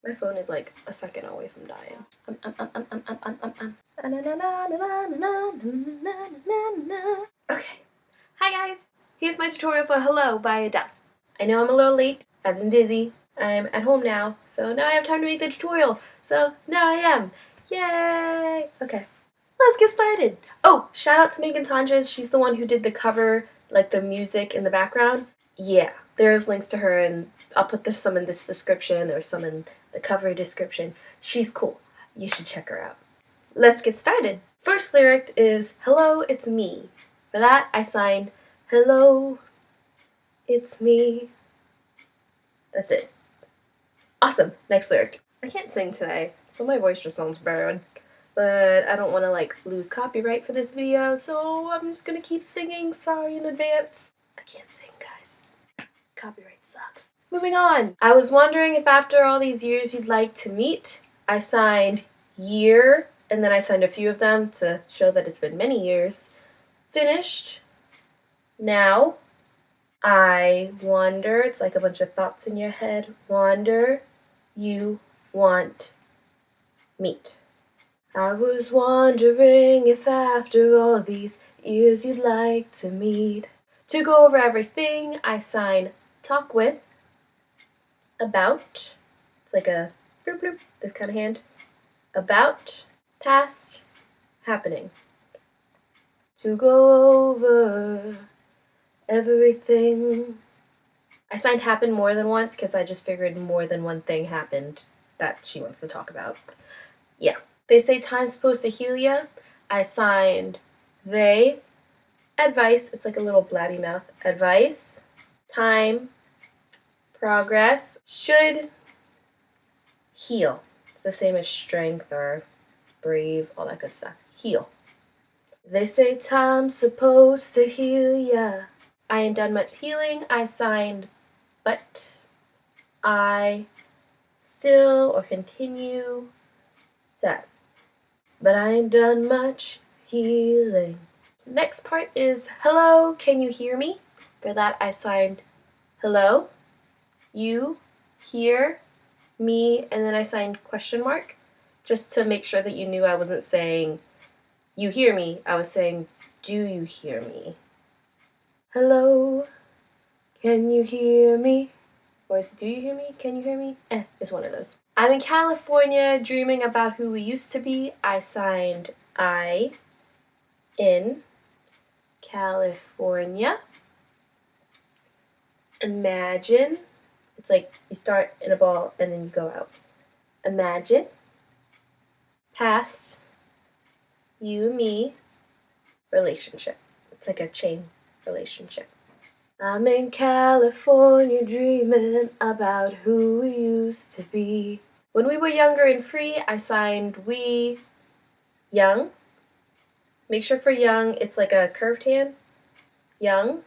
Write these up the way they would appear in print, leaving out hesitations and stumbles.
My phone is like a second away from dying. Okay. Hi guys! Here's my tutorial for Hello by Adele. I know I'm a little late. I've been busy. I'm at home now. So now I have time to make the tutorial. So now I am. Yay! Okay. Let's get started. Oh, shout out to Megan Sanchez. She's the one who did the cover, like the music in the background. Yeah, there's links to her, and I'll put some in this description or some in the cover description. She's cool. You should check her out. Let's get started. First lyric is, hello, it's me. For that, I signed, hello, it's me. That's it. Awesome. Next lyric. I can't sing today, so my voice just sounds bad. But I don't want to like lose copyright for this video, so I'm just gonna keep singing. Sorry in advance. I can't sing, guys. Copyright sucks. Moving on. I was wondering if after all these years you'd like to meet. I signed year, and then I signed a few of them to show that it's been many years. Finished. Now. I wonder. It's like a bunch of thoughts in your head. Wonder. You want meet. I was wondering if after all these years you'd like to meet. To go over everything, I sign talk with, about, it's like a bloop bloop, this kind of hand, about, past, happening. To go over everything. I signed happen more than once because I just figured more than one thing happened that she wants to talk about. Yeah. They say time's supposed to heal ya. I signed they. Advice. It's like a little blabby mouth. Advice. Time. Progress. Should heal. It's the same as strength or brave, all that good stuff. Heal. They say time's supposed to heal ya. I ain't done much healing. I signed but. I still or continue sad. But I ain't done much healing. Next part is, hello, can you hear me? For that I signed, hello, you, hear, me, and then I signed question mark, just to make sure that you knew I wasn't saying, you hear me, I was saying, do you hear me? Hello, can you hear me? Or is it, do you hear me? Can you hear me? It's one of those. I'm in California dreaming about who we used to be. I signed I in California. Imagine. It's like you start in a ball and then you go out. Imagine. Past. You, me. Relationship. It's like a chain relationship. I'm in California dreaming about who we used to be. When we were younger and free, I signed we, young. Make sure for young, it's like a curved hand. Young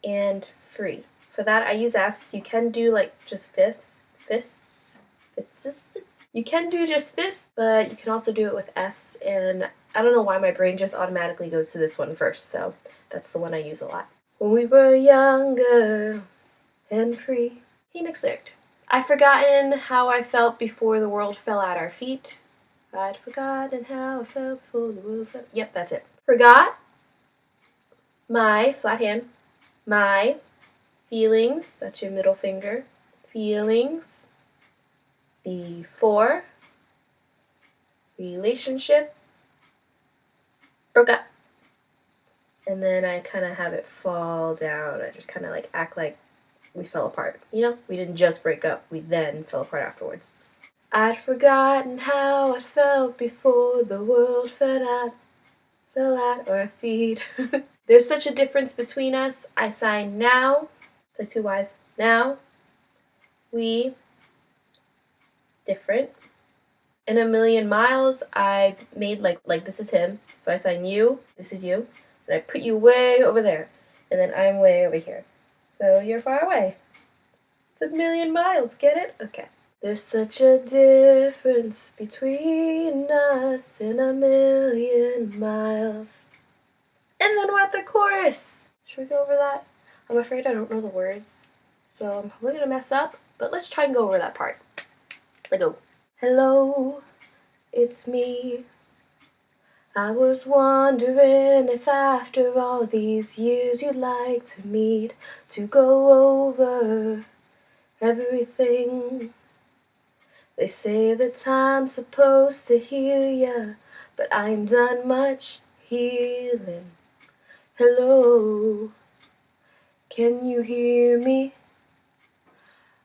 and free. For that, I use F's. You can do like just fists. You can do just fists, but you can also do it with F's. And I don't know why my brain just automatically goes to this one first, so that's the one I use a lot. When we were younger and free. He next lyric. I've forgotten how I felt before the world fell at our feet. I'd forgotten how I felt before the world fell. Yep, that's it. Forgot my, flat hand, my feelings, that's your middle finger, feelings before relationship broke up. And then I kind of have it fall down. I just kind of like act like we fell apart. You know, we didn't just break up, we then fell apart afterwards. I'd forgotten how I felt before the world fell at our feet. There's such a difference between us. I signed now, it's like two Y's, now, we, different. In a million miles, I made like this is him. So I signed you, this is you. And I put you way over there. And then I'm way over here. So you're far away. It's a million miles, get it? Okay. There's such a difference between us in a million miles. And then we're at the chorus. Should we go over that? I'm afraid I don't know the words. So I'm probably going to mess up. But let's try and go over that part. I go, hello, it's me. I was wondering if after all these years you'd like to meet to go over everything. They say that time's supposed to heal ya, but I ain't done much healing. Hello, can you hear me?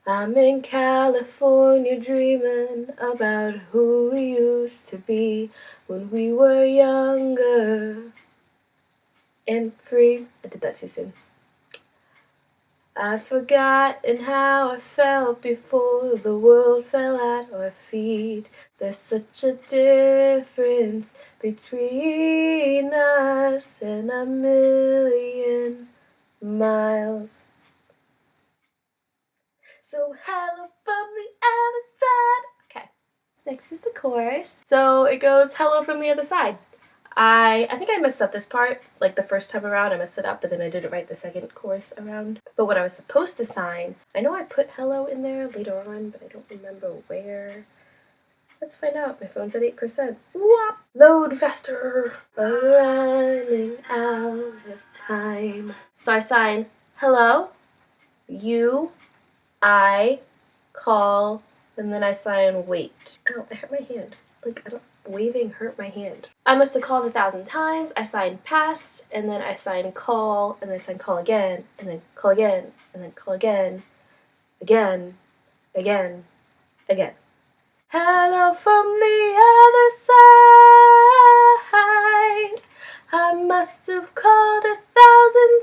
I'm in California dreaming about who we used to be when we were younger and free. I did that too soon. I've forgotten how I felt before the world fell at our feet. There's such a difference between us and a million miles. So hello from the other side. Okay, next is the chorus. So it goes, hello from the other side. I think I messed up this part, like the first time around I messed it up, but then I did it right the second chorus around. But what I was supposed to sign, I know I put hello in there later on, but I don't remember where. Let's find out. My phone's at 8%. Whoop! Load faster! We're running out of time. So I sign hello, you, I, call, and then I sign wait. Ow, I hurt my hand. Like, waving hurt my hand. I must have called 1,000 times. I signed past, and then I signed call, and then I signed call again, and then call again, and then call again, again, again, again. Hello from the other side. I must have called 1,000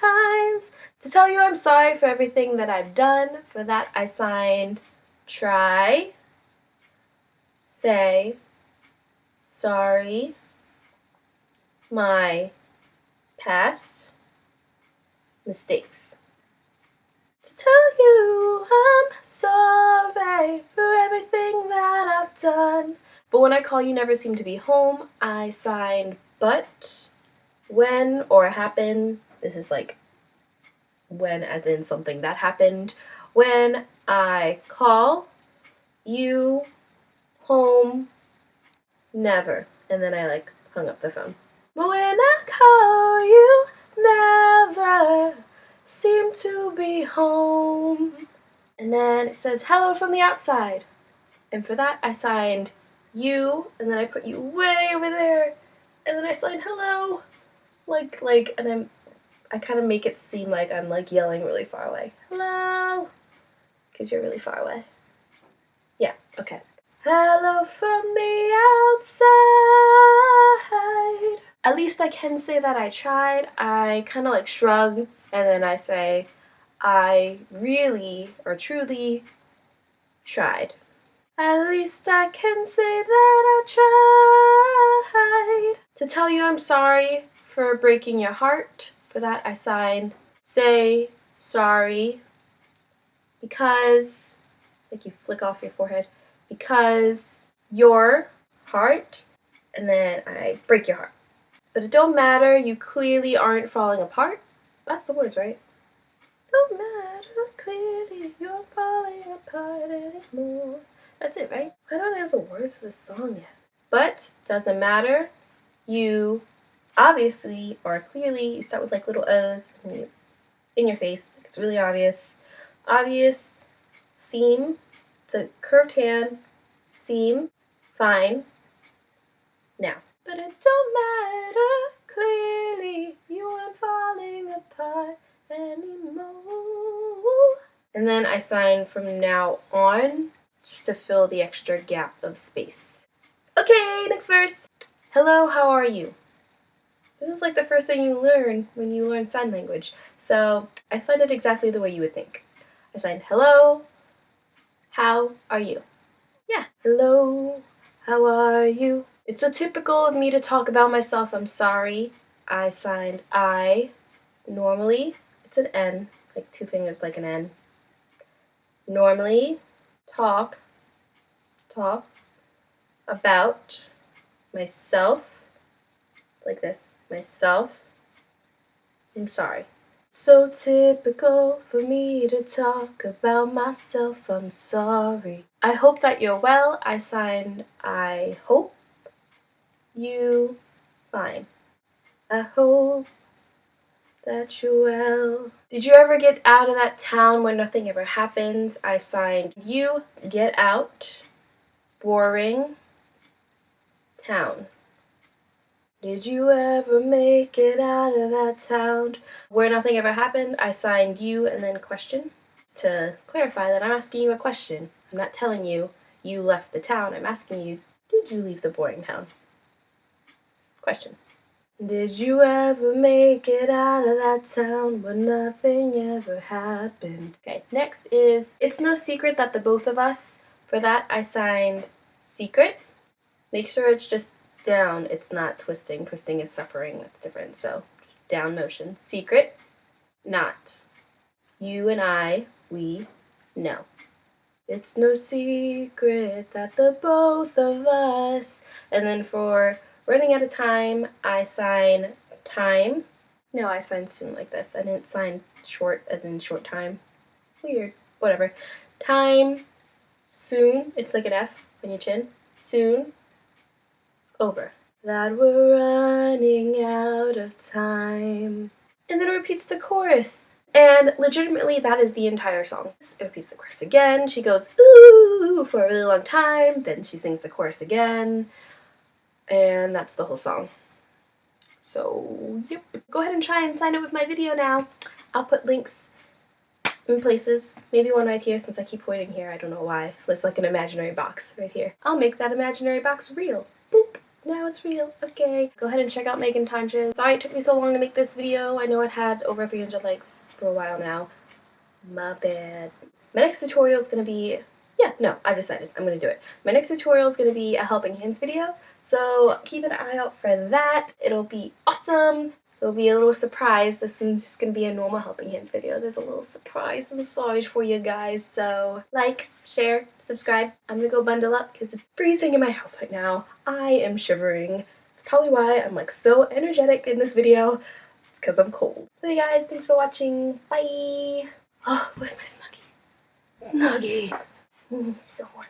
times to tell you I'm sorry for everything that I've done. For that I signed try, say, sorry, my past mistakes. To tell you I'm sorry for everything that I've done. But when I call you never seem to be home, I signed but, when, or happen. This is like when as in something that happened. When I call you home, never. And then I like hung up the phone. But when I call you, never seem to be home. And then it says hello from the outside. And for that I signed you, and then I put you way over there. And then I signed hello. And I kind of make it seem like I'm like yelling really far away. Hello. Because you're really far away. Yeah, okay. Hello from the outside. At least I can say that I tried. I kind of like shrug, and then I say, I really or truly tried. At least I can say that I tried. To tell you I'm sorry for breaking your heart. For that I signed, say sorry, because, like you flick off your forehead, because your heart, and then I break your heart. But it don't matter, you clearly aren't falling apart. That's the words, right? Don't matter, clearly you're falling apart anymore. That's it, right? I don't have the words to this song yet. But, doesn't matter, you obviously, or clearly, you start with like little O's in your face. It's really obvious. Obvious, seem, it's a curved hand, seem, fine, now. But it don't matter, clearly, you aren't falling apart anymore. And then I sign from now on, just to fill the extra gap of space. Okay, next verse. Hello, how are you? This is like the first thing you learn when you learn sign language. So I signed it exactly the way you would think. I signed, hello, how are you? Yeah, hello, how are you? It's so typical of me to talk about myself, I'm sorry. I signed I. Normally, it's an N, like two fingers like an N. Normally, talk about myself, like this, myself, I'm sorry. So typical for me to talk about myself, I'm sorry. I hope that you're well. I signed, I hope you fine. I hope that you're well. Did you ever get out of that town where nothing ever happens? I signed, you get out. Boring town. Did you ever make it out of that town where nothing ever happened? I signed you and then question. To clarify that I'm asking you a question. I'm not telling you you left the town. I'm asking you, did you leave the boring town? Question. Did you ever make it out of that town where nothing ever happened? Okay, next is, it's no secret that the both of us, for that I signed secret. Make sure it's just down, it's not twisting. Twisting is suffering, that's different. So just down motion. Secret, not. You and I, we know. It's no secret that the both of us. And then for running out of time, I sign time. No, I signed soon like this. I didn't sign short as in short time. Weird. Whatever. Time, soon. It's like an F on your chin. Soon. Over. That we're running out of time. And then it repeats the chorus. And legitimately, that is the entire song. It repeats the chorus again. She goes, ooh, for a really long time. Then she sings the chorus again. And that's the whole song. So, yep. Go ahead and try and sign up with my video now. I'll put links in places. Maybe one right here, since I keep pointing here. I don't know why. It's like an imaginary box right here. I'll make that imaginary box real. Boop. Now it's real. Okay. Go ahead and check out Megan Tanges. Sorry it took me so long to make this video. I know it had over 300 likes for a while now. My bad. My next tutorial is going to be, I've decided. I'm going to do it. My next tutorial is going to be a helping hands video. So keep an eye out for that. It'll be awesome. There'll be a little surprise. This is just going to be a normal helping hands video. There's a little surprise massage for you guys. So like, share, subscribe. I'm going to go bundle up because it's freezing in my house right now. I am shivering. It's probably why I'm like so energetic in this video. It's because I'm cold. So you guys, thanks for watching. Bye. Oh, where's my Snuggie? Snuggie. So warm.